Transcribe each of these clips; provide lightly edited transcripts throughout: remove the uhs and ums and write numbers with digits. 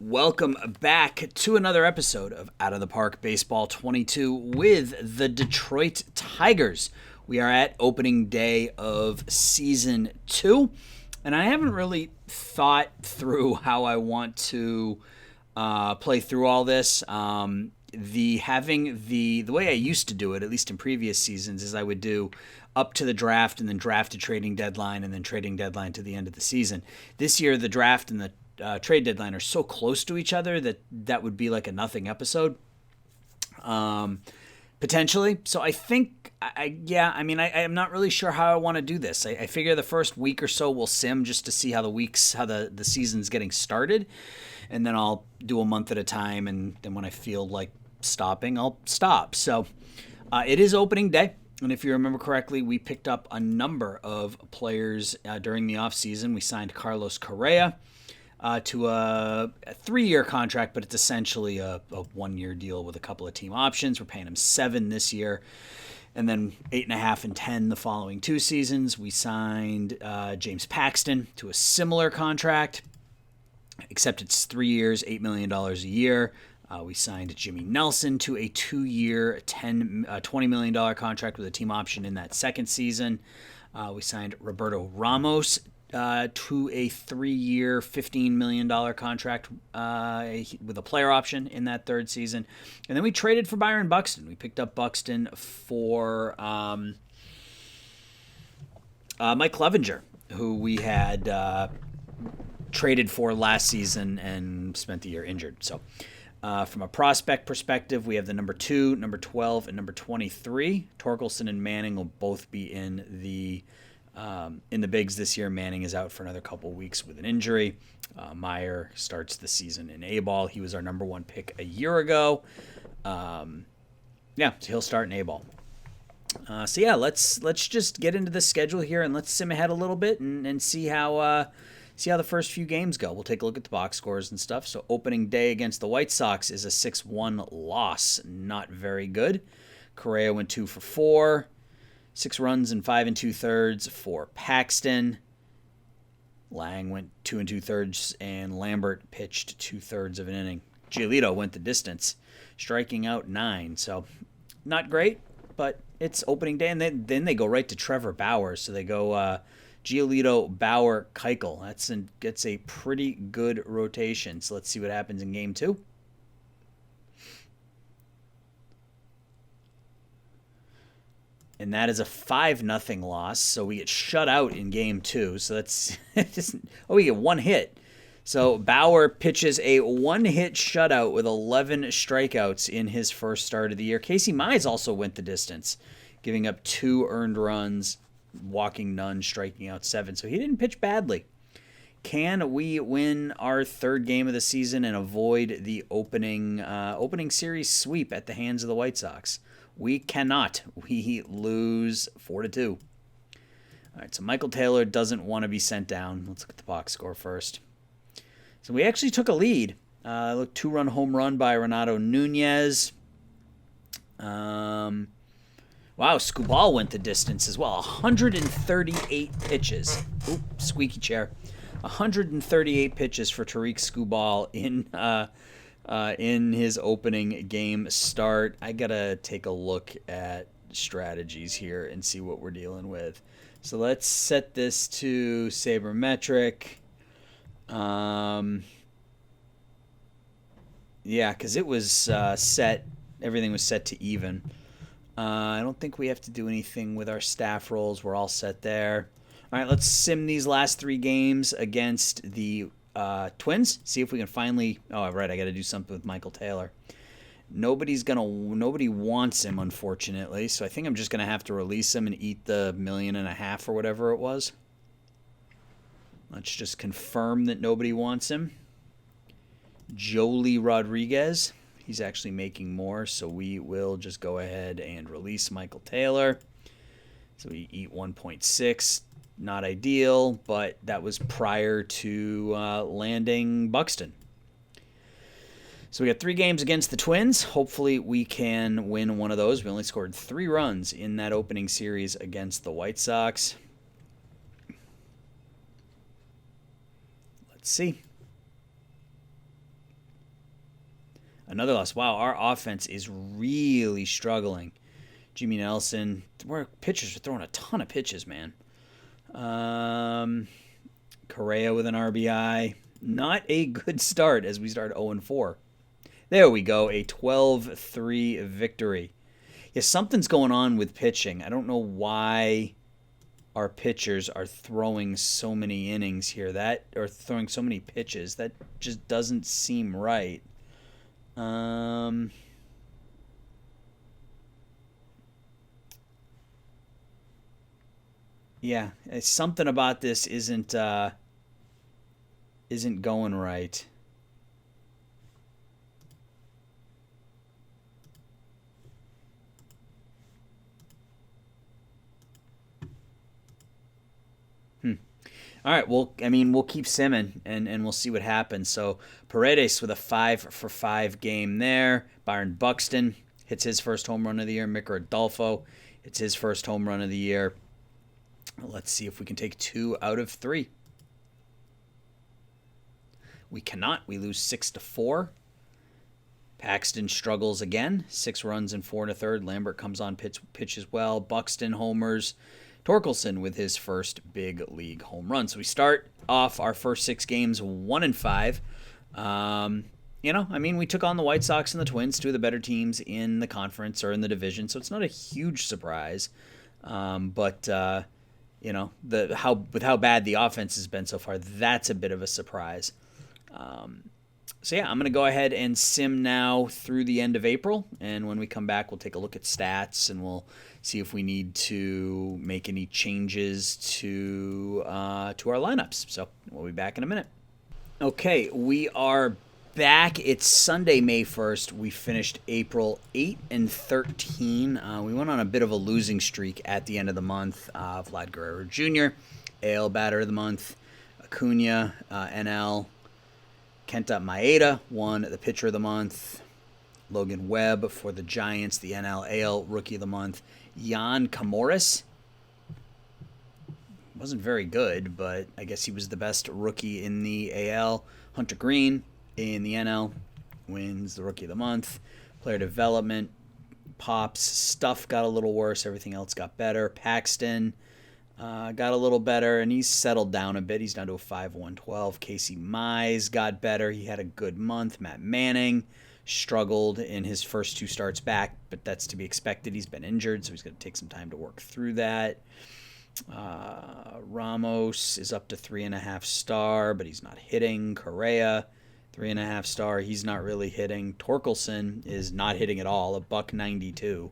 Welcome back to another episode of Out of the Park Baseball 22 with the Detroit Tigers. We are at opening day of season 2, and I haven't really thought through how I want to play through all this. The way I used to do it, at least in previous seasons, is I would do up to the draft and then draft to trading deadline and then trading deadline to the end of the season. This year, the draft and the trade deadline are so close to each other that would be like a nothing episode, potentially. So I think, I'm not really sure how I want to do this. I figure the first week or so will sim just to see how the season's getting started, and then I'll do a month at a time, and then when I feel like stopping, I'll stop. So it is opening day. And if you remember correctly, we picked up a number of players during the offseason. We signed Carlos Correa to a 3-year contract, but it's essentially a 1-year deal with a couple of team options. We're paying him $7 this year, and then $8.5 and $10 the following 2 seasons. We signed James Paxton to a similar contract, except it's 3 years, $8 million a year. We signed Jimmy Nelson to a 2-year, $20 million contract with a team option in that second season. We signed Roberto Ramos to a 3-year, $15 million contract with a player option in that third season. And then we traded for Byron Buxton. We picked up Buxton for Mike Clevinger, who we had traded for last season and spent the year injured. So from a prospect perspective, we have the number 2, number 12, and number 23. Torkelson and Manning will both be in the bigs this year. Manning is out for another couple weeks with an injury. Meyer starts the season in A-ball. He was our number 1 pick a year ago. So he'll start in A-ball. Let's just get into the schedule here and let's sim ahead a little bit and see how the first few games go. We'll take a look at the box scores and stuff. So opening day against the White Sox is a 6-1 loss. Not very good. Correa went 2 for 4. 6 runs and 5 2/3 for Paxton. Lang went 2 2/3, and Lambert pitched 2/3 of an inning. Giolito went the distance, striking out 9. So not great, but it's opening day, and then they go right to Trevor Bauer. So they go Giolito, Bauer, Keuchel. That's a pretty good rotation. So let's see what happens in game 2. And that is a 5-0 loss, so we get shut out in game 2. So that's we get 1 hit. So Bauer pitches a 1-hit shutout with 11 strikeouts in his first start of the year. Casey Mize also went the distance, giving up 2 earned runs, walking none, striking out 7. So he didn't pitch badly. Can we win our 3rd game of the season and avoid the opening series sweep at the hands of the White Sox? We cannot. We lose 4-2. All right, so Michael Taylor doesn't want to be sent down. Let's look at the box score first. So we actually took a lead. 2-run home run by Renato Nunez. Wow, Skubal went the distance as well. 138 pitches. Oop, squeaky chair. 138 pitches for Tariq Skubal in his opening game start. I gotta take a look at strategies here and see what we're dealing with. So let's set this to sabermetric. Because it was set. Everything was set to even. I don't think we have to do anything with our staff roles. We're all set there. All right, let's sim these last 3 games against the Twins. See if we can finally. Oh, right, I got to do something with Michael Taylor. Nobody wants him, unfortunately. So I think I'm just gonna have to release him and eat the $1.5 million or whatever it was. Let's just confirm that nobody wants him. Joely Rodriguez. He's actually making more, so we will just go ahead and release Michael Taylor. So we eat 1.6. Not ideal, but that was prior to landing Buxton. So we got 3 games against the Twins. Hopefully we can win one of those. We only scored 3 runs in that opening series against the White Sox. Let's see. Another loss. Wow, our offense is really struggling. Jimmy Nelson, where pitchers are throwing a ton of pitches, man. Correa with an RBI. Not a good start as we start 0-4. There we go, a 12-3 victory. Yeah, something's going on with pitching. I don't know why our pitchers are throwing so many innings here. Or throwing so many pitches. That just doesn't seem right. Yeah, something about this isn't going right. All right, well, I mean, we'll keep simming and we'll see what happens. So Paredes with a 5-for-5 game there. Byron Buxton hits his first home run of the year. Micker Adolfo hits his first home run of the year. Let's see if we can take 2 out of 3. We cannot. We lose 6-4. Paxton struggles again. 6 runs and 4 1/3. Lambert comes on pitch as well. Buxton homers. Torkelson with his first big league home run. So we start off our first 6 games 1-5. We took on the White Sox and the Twins, 2 of the better teams in the conference or in the division. So it's not a huge surprise. With how bad the offense has been so far, that's a bit of a surprise. I'm going to go ahead and sim now through the end of April, and when we come back, we'll take a look at stats, and we'll see if we need to make any changes to our lineups. So we'll be back in a minute. Okay, we are back. It's Sunday, May 1st. We finished April 8-13. We went on a bit of a losing streak at the end of the month. Vlad Guerrero Jr., AL Batter of the Month, Acuna, NL. Kenta Maeda won the Pitcher of the Month. Logan Webb for the Giants, the NL AL Rookie of the Month. Jan Camoris wasn't very good, but I guess he was the best rookie in the AL. Hunter Green in the NL wins the Rookie of the Month. Player Development, Pops. Stuff got a little worse. Everything else got better. Paxton got a little better, and he's settled down a bit. He's down to a 5.112. Casey Mize got better. He had a good month. Matt Manning struggled in his first 2 starts back, but that's to be expected. He's been injured, so he's going to take some time to work through that. Ramos is up to 3.5 star, but he's not hitting. Correa, 3.5 star. He's not really hitting. Torkelson is not hitting at all. $1.92.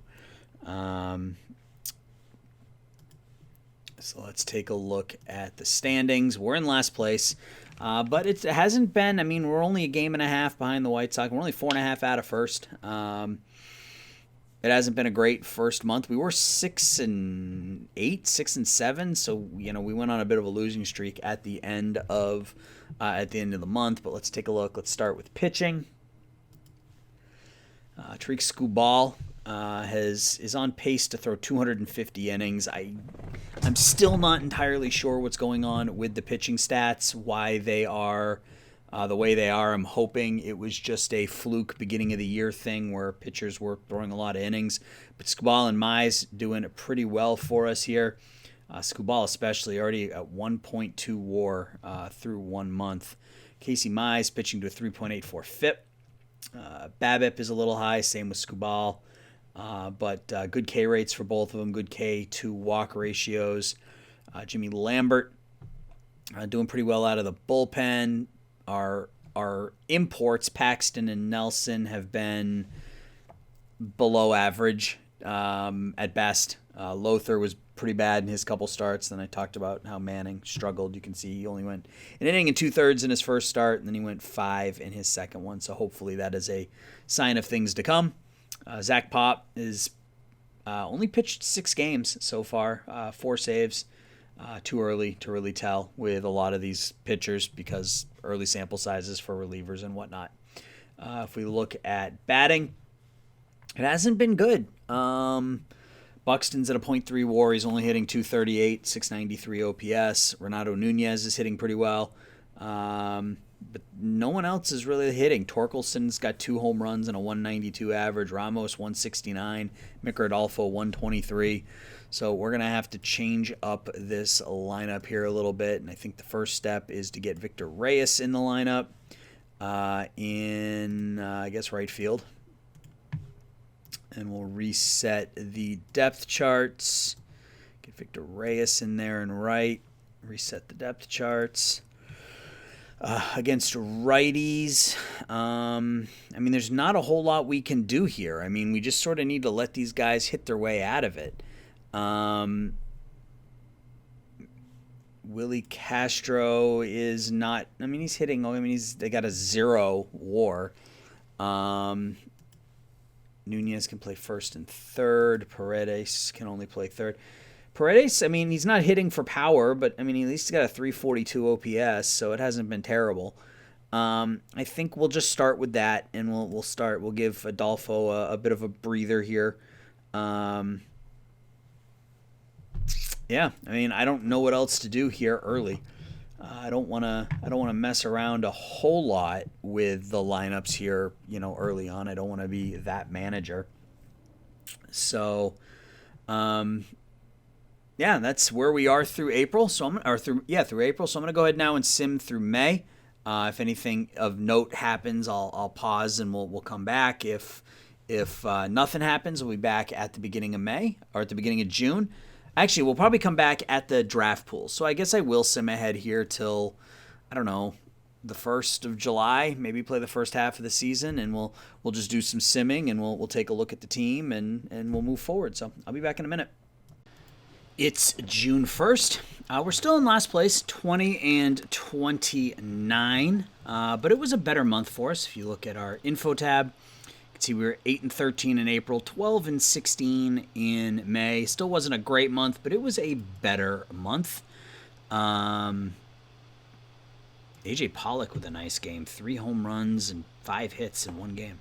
So let's take a look at the standings. We're in last place, but it hasn't been. I mean, we're only a game and a half behind the White Sox. We're only 4.5 out of first. It hasn't been a great first month. We were 6-8, 6-7. So we went on a bit of a losing streak at the end of the month. But let's take a look. Let's start with pitching. Tarik Skubal is on pace to throw 250 innings. I'm still not entirely sure what's going on with the pitching stats, why they are the way they are. I'm hoping it was just a fluke beginning of the year thing where pitchers were throwing a lot of innings. But Skubal and Mize doing pretty well for us here. Skubal especially already at 1.2 WAR through 1 month. Casey Mize pitching to a 3.84 FIP. BABIP is a little high, same with Skubal. But good K rates for both of them, good K to walk ratios. Jimmy Lambert doing pretty well out of the bullpen. Our imports, Paxton and Nelson, have been below average at best. Lothar was pretty bad in his couple starts. Then I talked about how Manning struggled. You can see he only went an inning and 2/3 in his first start, and then he went 5 in his second one. So hopefully that is a sign of things to come. Zach Pop is only pitched 6 games so far, 4 saves. Too early to really tell with a lot of these pitchers because early sample sizes for relievers and whatnot. If we look at batting, it hasn't been good. Buxton's at a .3 WAR. He's only hitting 238, 693 OPS. Renato Nunez is hitting pretty well. but no one else is really hitting. Torkelson's got 2 home runs and a 192 average. Ramos 169. Mick Rodolfo 123. So we're going to have to change up this lineup here a little bit. And I think the first step is to get Victor Reyes in the lineup I guess, right field. And we'll reset the depth charts. Get Victor Reyes in there and right. Reset the depth charts. Against righties, I mean, there's not a whole lot we can do here. I mean, we just sort of need to let these guys hit their way out of it. Willie Castro is not, I mean, he's hitting, they got a 0 WAR. Nunez can play first and third. Paredes can only play third. Paredes, I mean, he's not hitting for power, but, I mean, at least he's got a 342 OPS, so it hasn't been terrible. I think we'll just start with that, and we'll give Adolfo a bit of a breather here. Yeah, I mean, I don't know what else to do here early. I don't want to mess around a whole lot with the lineups here, early on. I don't want to be that manager. So, yeah, that's where we are through April. Through April. So I'm going to go ahead now and sim through May. If anything of note happens, I'll pause and we'll come back. If nothing happens, we'll be back at the beginning of May or at the beginning of June. Actually, we'll probably come back at the draft pool. So I guess I will sim ahead here till, I don't know, the 1st of July. Maybe play the first half of the season, and we'll just do some simming, and we'll take a look at the team, and we'll move forward. So I'll be back in a minute. It's June 1st. We're still in last place, 20-29, but it was a better month for us. If you look at our info tab, you can see we were 8-13 in April, 12-16 in May. Still wasn't a great month, but it was a better month. AJ Pollock with a nice game, 3 home runs and 5 hits in one game.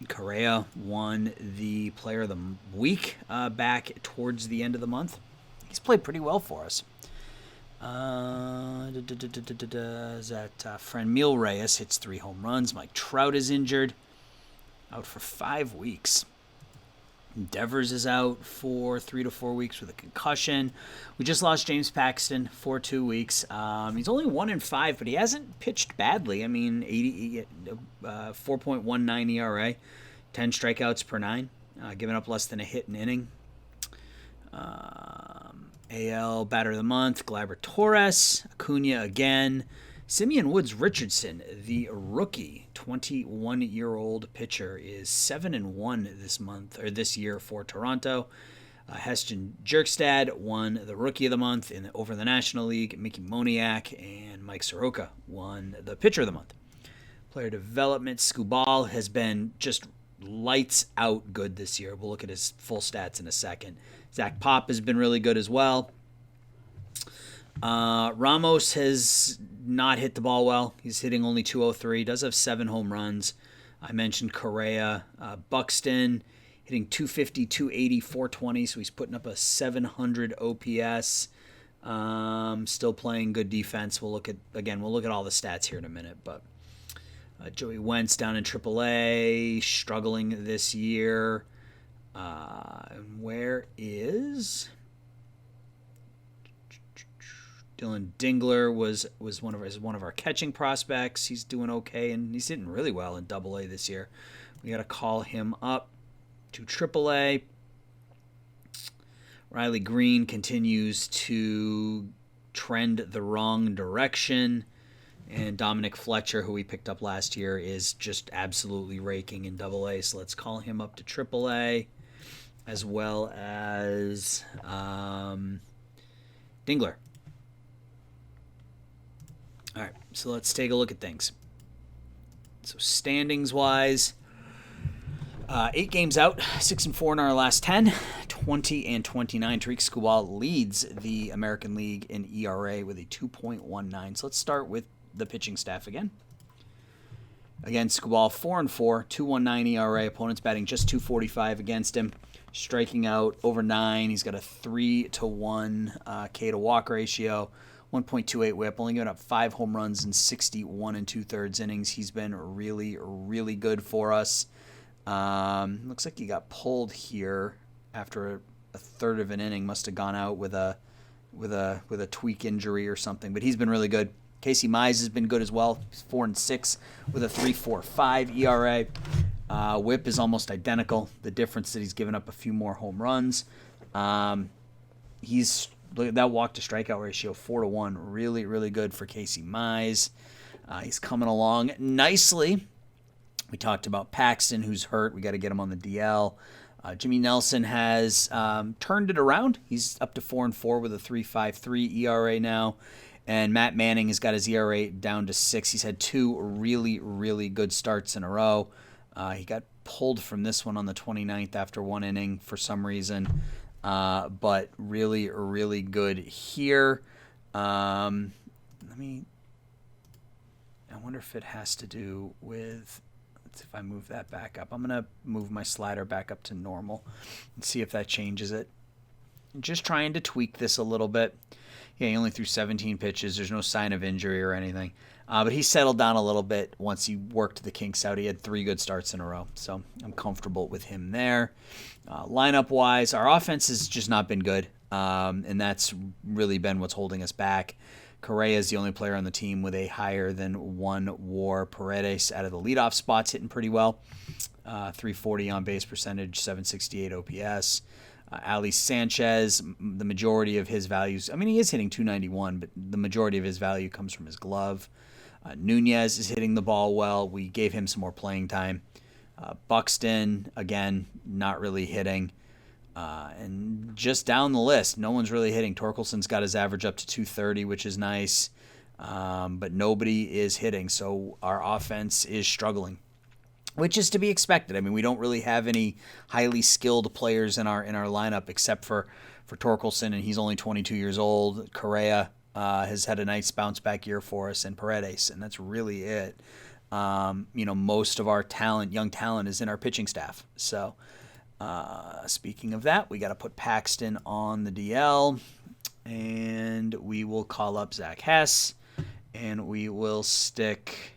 Correa won the Player of the Week back towards the end of the month. He's played pretty well for us. Franmil Reyes hits 3 home runs. Mike Trout is injured, out for 5 weeks. Devers is out for 3 to 4 weeks with a concussion. We just lost James Paxton for 2 weeks. He's only 1-5, but he hasn't pitched badly. I mean, 4.19 ERA, 10 strikeouts per 9, giving up less than a hit an inning. AL Batter of the Month, Gleyber Torres, Acuna again. Simeon Woods Richardson, the rookie 21-year-old pitcher, is 7-1 this month or this year for Toronto. Heston Jerkstad won the Rookie of the Month over the National League. Mickey Moniak and Mike Soroka won the Pitcher of the Month. Player Development, Skubal has been just lights out good this year. We'll look at his full stats in a second. Zach Pop has been really good as well. Ramos has not hit the ball well. He's hitting only 203. Does have 7 home runs. I mentioned Correa. Buxton hitting 250, 280, 420. So he's putting up a 700 OPS. Still playing good defense. We'll look at all the stats here in a minute. But Joey Wentz down in AAA, struggling this year. Where is Dylan Dingler? Was one of our catching prospects. He's doing okay, and he's hitting really well in AA this year. We got to call him up to AAA. Riley Green continues to trend the wrong direction. And Dominic Fletcher, who we picked up last year, is just absolutely raking in AA. So let's call him up to AAA, as well as Dingler. All right, so let's take a look at things. So standings-wise, 8 games out, 6-4 in our last 10, 20-29. Tarik Skubal leads the American League in ERA with a 2.19. So let's start with the pitching staff again. Again, Skubal 4-4, 2.19 ERA. Opponents batting just 245 against him. Striking out over 9. He's got a 3-to-1 K to walk ratio. 1.28 whip, only giving up 5 home runs in 61 and 2/3 innings. He's been really, really good for us. Looks like he got pulled here after a third of an inning. Must have gone out with a tweak injury or something. But he's been really good. Casey Mize has been good as well. He's 4-6 with a 3.45 ERA. Whip is almost identical. The difference that he's given up a few more home runs. Look at that walk to strikeout ratio, 4-1. Really, really good for Casey Mize. He's coming along nicely. We talked about Paxton, who's hurt. We got to get him on the DL. Jimmy Nelson has turned it around. He's up to 4-4 with a 3.53 ERA now. And Matt Manning has got his ERA down to 6. He's had 2 really, really good starts in a row. He got pulled from this one on the 29th after 1 inning for some reason. But really, really good here. I wonder if it has to do with, if I move that back up. I'm going to move my slider back up to normal and see if that changes it. Just trying to tweak this a little bit. Yeah, he only threw 17 pitches. There's no sign of injury or anything. But he settled down a little bit once he worked the kinks out. He had 3 good starts in a row, so I'm comfortable with him there. Lineup-wise, our offense has just not been good, and that's really been what's holding us back. Correa is the only player on the team with a higher than 1 WAR. Paredes out of the leadoff spots hitting pretty well. 340 on base percentage, 768 OPS. Ali Sanchez, the majority of his values, I mean, he is hitting 291, but the majority of his value comes from his glove. Nunez is hitting the ball well. We gave him some more playing time. Buxton, again, not really hitting. And just down the list, no one's really hitting. Torkelson's got his average up to 230, which is nice. But nobody is hitting, so our offense is struggling, which is to be expected. I mean, we don't really have any highly skilled players in our lineup except for Torkelson, and he's only 22 years old. Correa has had a nice bounce back year for us, and Paredes, and that's really it. Most of our young talent is in our pitching staff. So speaking of that, we got to put Paxton on the DL, and we will call up Zach Hess, and we will stick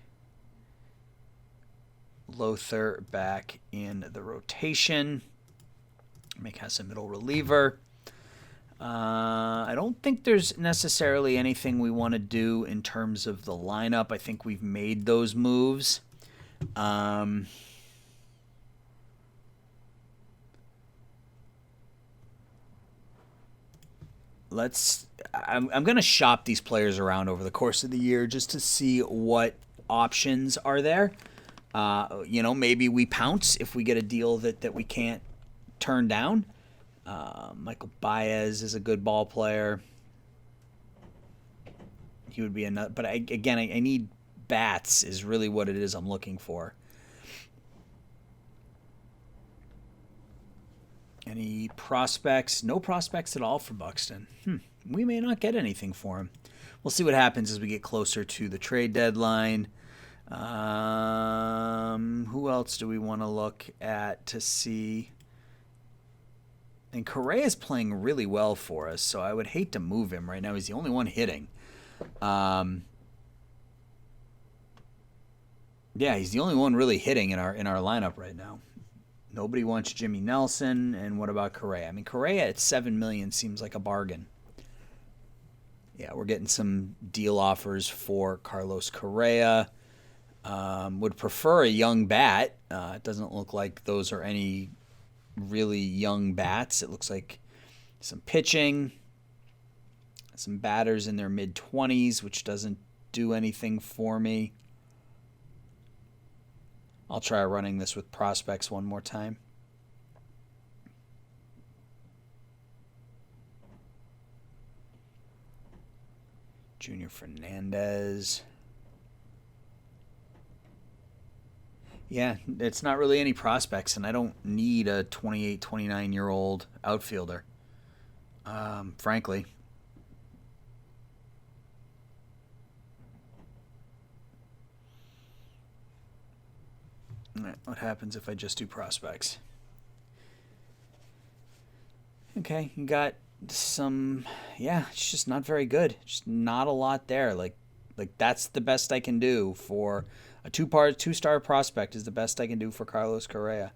Lothar back in the rotation. Make Hess a middle reliever. I don't think there's necessarily anything we want to do in terms of the lineup. I think we've made those moves. I'm going to shop these players around over the course of the year just to see what options are there. Maybe we pounce if we get a deal that we can't turn down. Michael Baez is a good ball player. He would be another, but I need bats is really what it is I'm looking for. Any prospects? No prospects at all for Buxton. We may not get anything for him. We'll see what happens as we get closer to the trade deadline. Who else do we want to look at to see? And Correa is playing really well for us, so I would hate to move him right now. He's the only one hitting. He's the only one really hitting in our lineup right now. Nobody wants Jimmy Nelson, and what about Correa? I mean, Correa at $7 million seems like a bargain. Yeah, we're getting some deal offers for Carlos Correa. Would prefer a young bat. It doesn't look like those are any really young bats. It looks like some pitching, some batters in their mid-20s, which doesn't do anything for me. I'll try running this with prospects one more time. Junior Fernandez. Yeah, it's not really any prospects, and I don't need a 28, 29-year-old outfielder, frankly. All right, what happens if I just do prospects? Okay, you got Yeah, it's just not very good. Just not a lot there. Like that's the best I can do for a two-star prospect is the best I can do for Carlos Correa.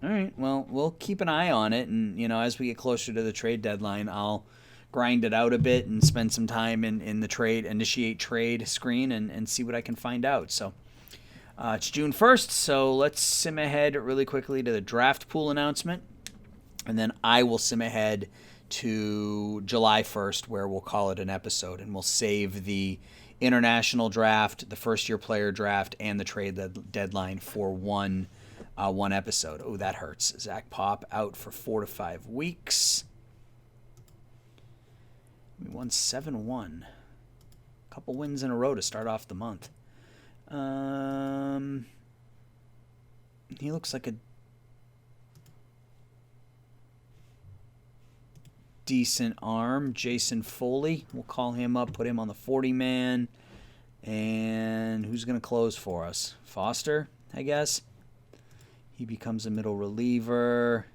All right. Well, we'll keep an eye on it, and as we get closer to the trade deadline, I'll grind it out a bit and spend some time in the initiate trade screen and see what I can find out. So it's June 1st, so let's sim ahead really quickly to the draft pool announcement, and then I will sim ahead to July 1st, where we'll call it an episode, and we'll save the international draft, the first-year player draft, and the trade deadline for one episode. Oh, that hurts. Zach Pop out for 4 to 5 weeks. We won 7-1. Couple wins in a row to start off the month. He looks like a decent arm. Jason Foley. We'll call him up, put him on the 40-man. And who's going to close for us? Foster, I guess. He becomes a middle reliever.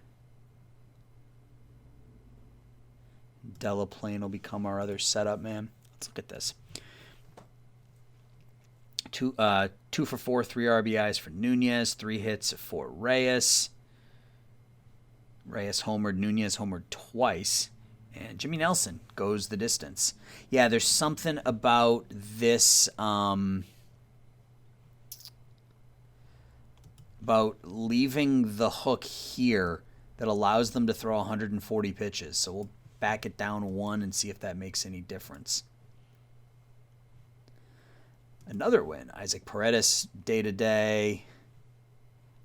Delaplane will become our other setup man. Let's look at this. Two for 4, 3 RBIs for Nunez, 3 hits for Reyes. Reyes homered, Nunez homered twice. And Jimmy Nelson goes the distance. Yeah, there's something about this about leaving the hook here that allows them to throw 140 pitches. So we'll back it down 1 and see if that makes any difference. Another win. Isaac Paredes day-to-day.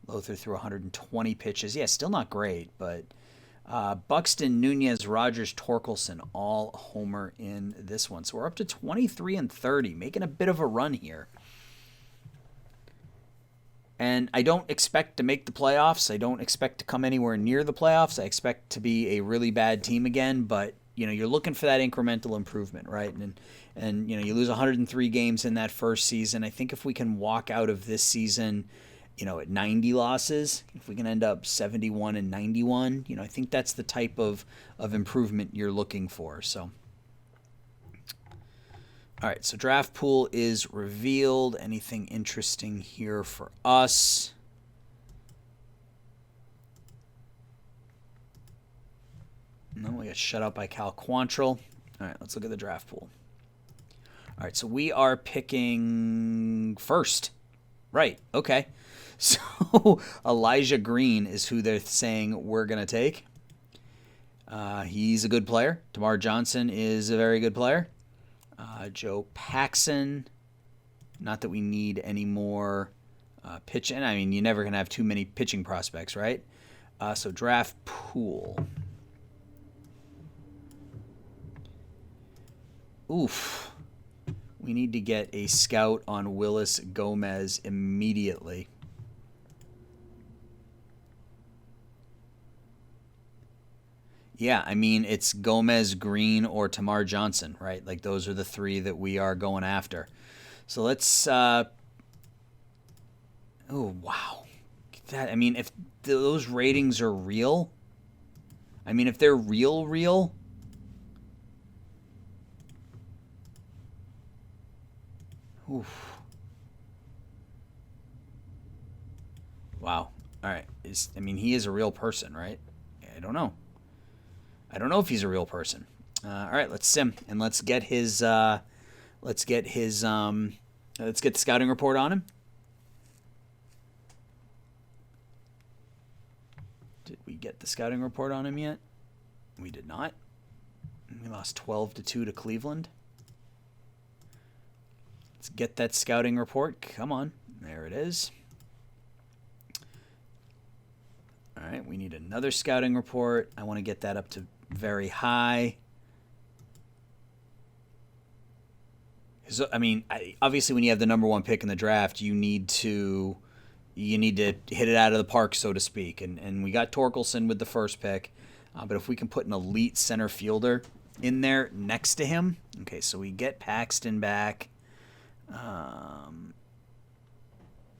Lothar threw 120 pitches. Yeah, still not great, but Buxton, Nunez, Rogers, Torkelson all homer in this one. So we're up to 23-30, making a bit of a run here. And I don't expect to make the playoffs. I don't expect to come anywhere near the playoffs. I expect to be a really bad team again, but you're looking for that incremental improvement, right? And you lose 103 games in that first season. I think if we can walk out of this season, at 90 losses, if we can end up 71-91, I think that's the type of improvement you're looking for. So, all right, so draft pool is revealed. Anything interesting here for us? No, we got shut out by Cal Quantrill. All right, let's look at the draft pool. All right, so we are picking first. Right, okay. So Elijah Green is who they're saying we're going to take. He's a good player. Tamar Johnson is a very good player. Joe Paxson, not that we need any more pitching. I mean, you're never going to have too many pitching prospects, right? So draft pool. Oof. We need to get a scout on Willis Gomez immediately. Yeah, I mean, it's Gomez, Green, or Tamar Johnson, right? Like, those are the 3 that we are going after. So let's... oh, wow. I mean, if those ratings are real... I mean, if they're real... Oof. Wow. All right. He is a real person, right? I don't know. I don't know if he's a real person. All right, let's sim and let's get the scouting report on him. Did we get the scouting report on him yet? We did not. We lost 12-2 to Cleveland. Let's get that scouting report. Come on. There it is. All right, we need another scouting report. I want to get that up to very high. So, obviously when you have the number 1 pick in the draft, you need to hit it out of the park, so to speak. And we got Torkelson with the first pick. But if we can put an elite center fielder in there next to him. Okay, so we get Paxton back.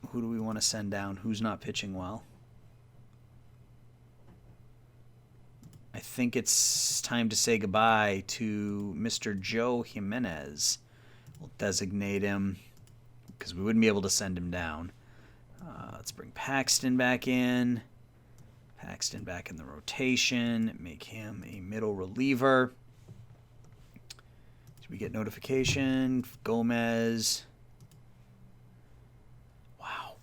Who do we want to send down? Who's not pitching well? I think it's time to say goodbye to Mr. Joe Jimenez. We'll designate him because we wouldn't be able to send him down. Let's bring Paxton back in. Paxton back in the rotation. Make him a middle reliever. Did we get notification? Gomez. Wow.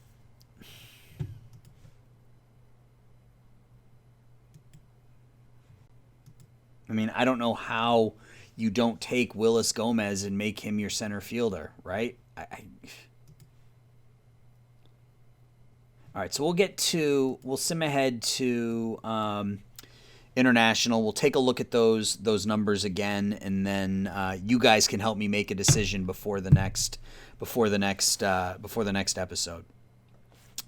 I mean, I don't know how you don't take Willis Gomez and make him your center fielder, right? All right, so we'll sim ahead to international. We'll take a look at those numbers again, and then you guys can help me make a decision before the next episode.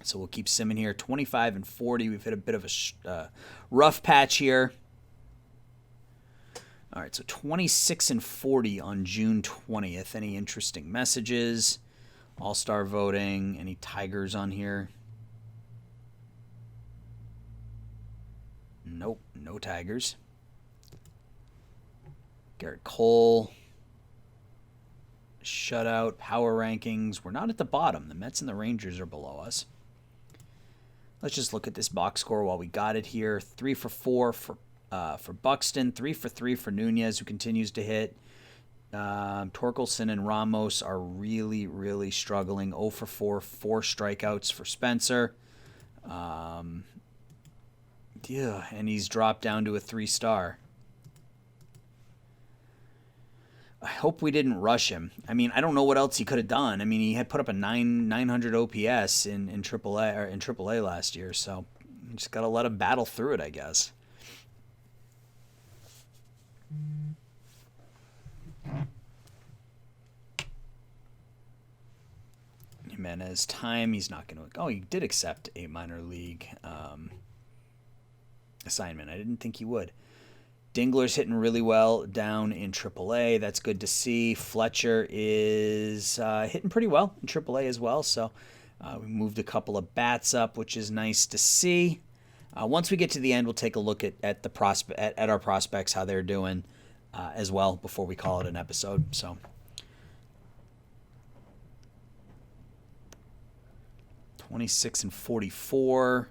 So we'll keep simming here. 25 and 40. We've hit a bit of a rough patch here. All right, so 26 and 40 on June 20th. Any interesting messages? All-star voting. Any Tigers on here? Nope, no Tigers. Garrett Cole. Shutout. Power rankings. We're not at the bottom. The Mets and the Rangers are below us. Let's just look at this box score while we got it here. 3 for 4 for Buxton. 3 for 3 for Nunez, who continues to hit. Torkelson and Ramos are really, really struggling. 0 for 4, 4 strikeouts for Spencer. Yeah, and he's dropped down to a 3-star. I hope we didn't rush him. I mean, I don't know what else he could have done. I mean, he had put up a 900 OPS in AAA last year, so you just gotta let him battle through it, I guess. Jimenez time. He's not going to. Oh, he did accept a minor league assignment. I didn't think he would. Dingler's hitting really well down in AAA. That's good to see. Fletcher is hitting pretty well in AAA as well. So we moved a couple of bats up, which is nice to see. Once we get to the end, we'll take a look at our prospects, how they're doing as well before we call it an episode. So 26 and 44.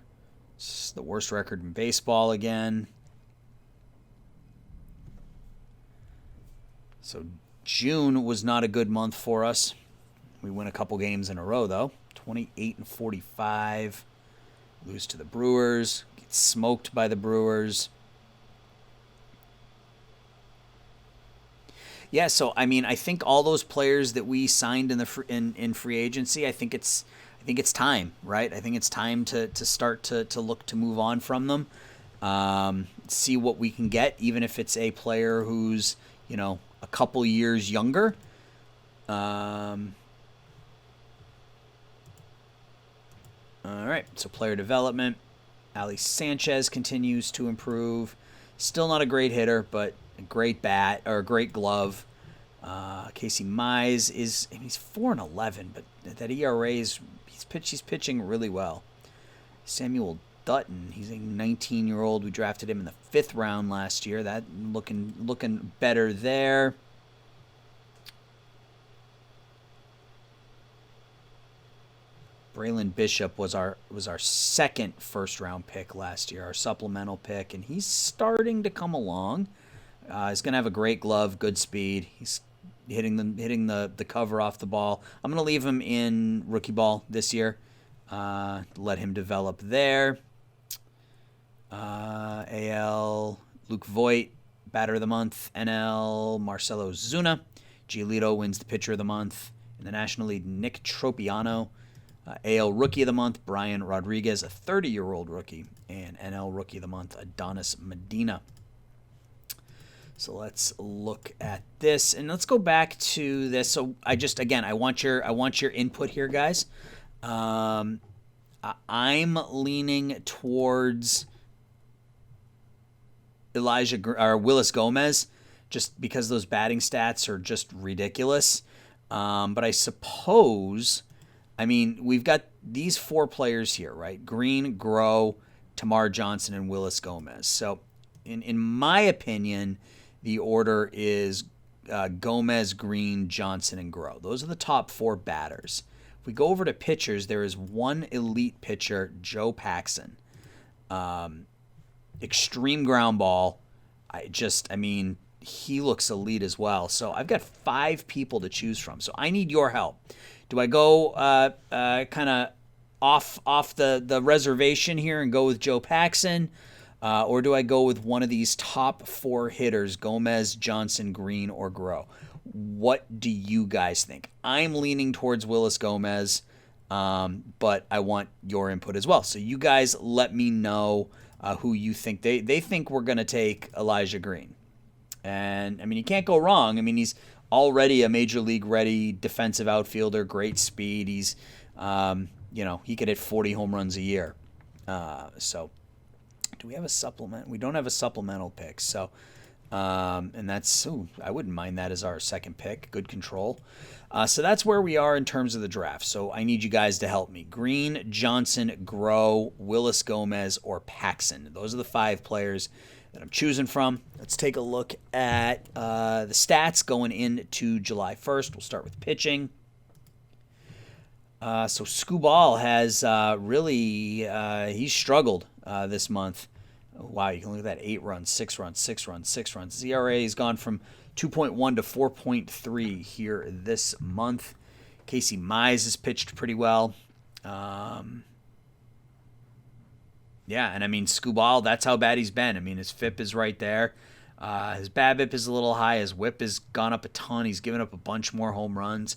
It's the worst record in baseball again. So June was not a good month for us. We win a couple games in a row, though. 28 and 45. Lose to the Brewers. Get smoked by the Brewers. Yeah, so I mean, I think all those players that we signed in free agency, I think it's time, right? I think it's time to start to look to move on from them. See what we can get, even if it's a player who's, a couple years younger. All right, so player development. Ali Sanchez continues to improve. Still not a great hitter, but a great bat or a great glove. Casey Mize he's 4-11, but that ERA he's pitching really well. Samuel Dutton, he's a 19-year-old. We drafted him in the 5th round last year. That looking better there. Braylon Bishop was our second first-round pick last year, our supplemental pick, and he's starting to come along. He's going to have a great glove, good speed. He's hitting the cover off the ball. I'm going to leave him in rookie ball this year. Let him develop there. AL, Luke Voigt, batter of the month. NL, Marcelo Zuna. Giolito wins the pitcher of the month. In the National League, Nick Tropiano. AL Rookie of the Month, Brian Rodriguez, a 30-year-old rookie. And NL Rookie of the Month, Adonis Medina. So let's look at this, and let's go back to this. So I want your input here, guys. I'm leaning towards Willis Gomez, just because those batting stats are just ridiculous. But I suppose, we've got these 4 players here, right? Green, Groh, Tamar Johnson, and Willis Gomez. So in my opinion, the order is Gomez, Green, Johnson, and Groh. Those are the top 4 batters. If we go over to pitchers, there is one elite pitcher, Joe Paxton. Extreme ground ball. He looks elite as well. So I've got 5 people to choose from. So I need your help. Do I go kind of off the reservation here and go with Joe Paxton? Or do I go with one of these top 4 hitters, Gomez, Johnson, Green, or Groh? What do you guys think? I'm leaning towards Willis Gomez, but I want your input as well. So you guys let me know who you think. They think we're going to take Elijah Green. And, you can't go wrong. He's already a major league ready defensive outfielder, great speed. He's, he could hit 40 home runs a year. So do we have a supplement? We don't have a supplemental pick. So, and that's, I wouldn't mind that as our second pick. Good control. So that's where we are in terms of the draft. So I need you guys to help me. Green, Johnson, Groh, Willis Gomez, or Paxton. Those are the 5 players that I'm choosing from. Let's take a look at the stats going into July 1st. We'll start with pitching. So Skubal has he's struggled this month. Wow, you can look at that. 8 runs, 6 runs, 6 runs, 6 runs. His ERA has gone from 2.1 to 4.3 here this month. Casey Mize has pitched pretty well. Skubal, that's how bad he's been. His FIP is right there. His BABIP is a little high. His WHIP has gone up a ton. He's given up a bunch more home runs.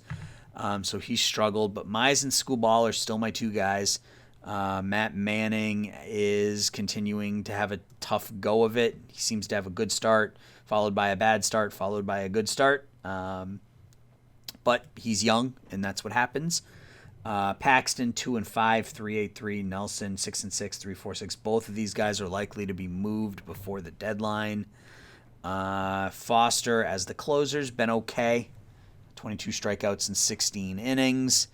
So he's struggled. But Mize and Skubal are still my 2 guys. Matt Manning is continuing to have a tough go of it. He seems to have a good start, followed by a bad start, followed by a good start. But he's young, and that's what happens. Paxton 2-5, 3.83. Nelson 6-6, 3.46. Both of these guys are likely to be moved before the deadline. Foster as the closer's been okay. 22 strikeouts in 16 innings.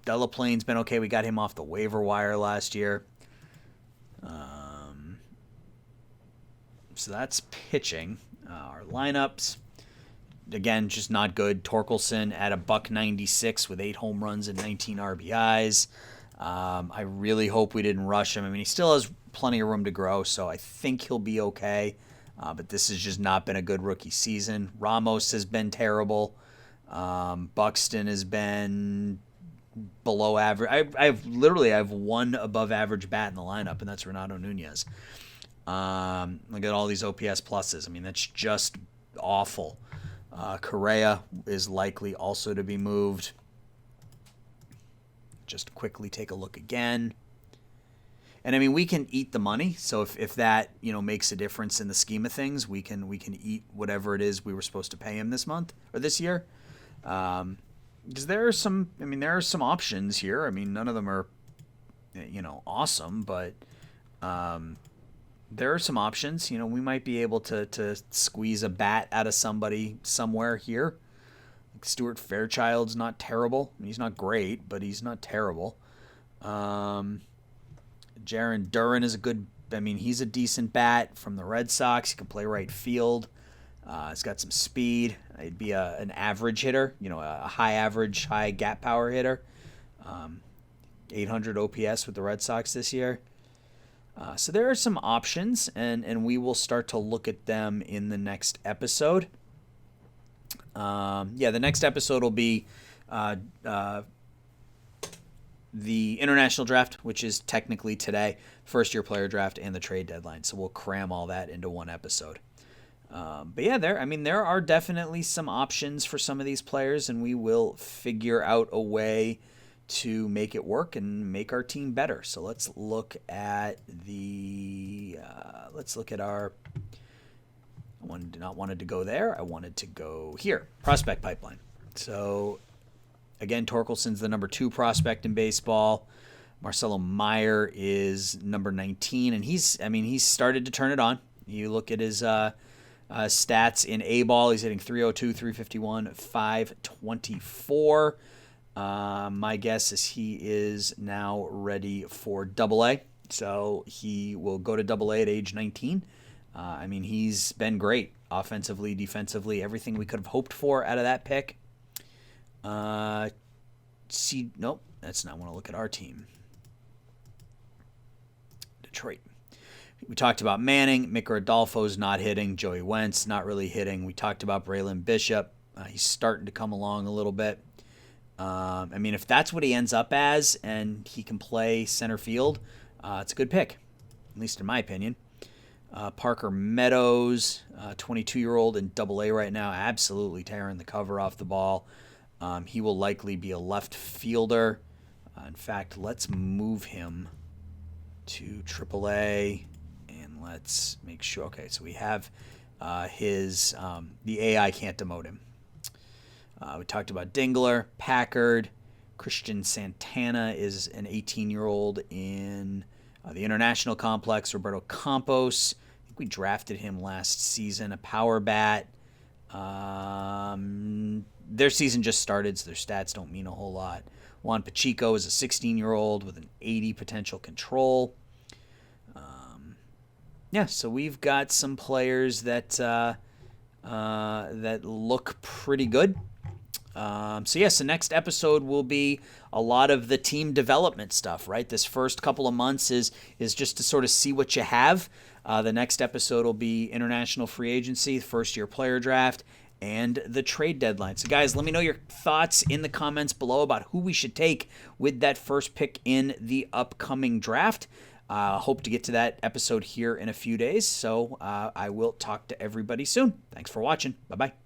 Delaplane's been okay. We got him off the waiver wire last year. So that's pitching. Our lineups, again, just not good. Torkelson at a $196 with 8 home runs and 19 RBIs. I really hope we didn't rush him. He still has plenty of room to grow, so I think he'll be okay. But this has just not been a good rookie season. Ramos has been terrible. Buxton has been below average. I have one above average bat in the lineup, and that's Renato Nunez. Look at all these OPS pluses. That's just awful. Correa is likely also to be moved. Just quickly take a look again. And we can eat the money. So if that makes a difference in the scheme of things, we can eat whatever it is we were supposed to pay him this month or this year. Because there are some options here. None of them are awesome, but there are some options. We might be able to squeeze a bat out of somebody somewhere here. Like Stuart Fairchild's not terrible. He's not great, but he's not terrible. Jaron Duran is a good. He's a decent bat from the Red Sox. He can play right field. He's got some speed. He'd be an average hitter, a high average, high gap power hitter. 800 OPS with the Red Sox this year. So there are some options, and we will start to look at them in the next episode. The next episode will be the international draft, which is technically today, first-year player draft, and the trade deadline. So we'll cram all that into one episode. There are definitely some options for some of these players, and we will figure out a way to make it work and make our team better. So let's look at our. I did not wanted to go there. I wanted to go here. Prospect pipeline. So again, Torkelson's the number 2 prospect in baseball. Marcelo Meyer is number 19, and he's started to turn it on. You look at his stats in A-ball. He's hitting 302, 351, 524. My guess is he is now ready for Double-A. So he will go to Double-A at age 19. I mean, he's been great offensively, defensively, everything we could have hoped for out of that pick. Nope, that's not. I want to look at our team. Detroit. We talked about Manning. Mick Rodolfo's not hitting. Joey Wentz not really hitting. We talked about Braylon Bishop. He's starting to come along a little bit. I mean, if that's what he ends up as and he can play center field, it's a good pick, at least in my opinion. Parker Meadows, 22-year-old in Double-A right now, absolutely tearing the cover off the ball. He will likely be a left fielder. In fact, let's move him to Triple-A, and let's make sure. Okay, so we have the AI can't demote him. We talked about Dingler, Packard. Christian Santana is an 18-year-old in the International Complex. Roberto Campos, I think we drafted him last season, a power bat. Their season just started, so their stats don't mean a whole lot. Juan Pacheco is a 16-year-old with an 80 potential control. So we've got some players that look pretty good. So next episode will be a lot of the team development stuff, right? This first couple of months is just to sort of see what you have. The next episode will be international free agency, first-year player draft, and the trade deadline. So, guys, let me know your thoughts in the comments below about who we should take with that first pick in the upcoming draft. Hope to get to that episode here in a few days, so I will talk to everybody soon. Thanks for watching. Bye-bye.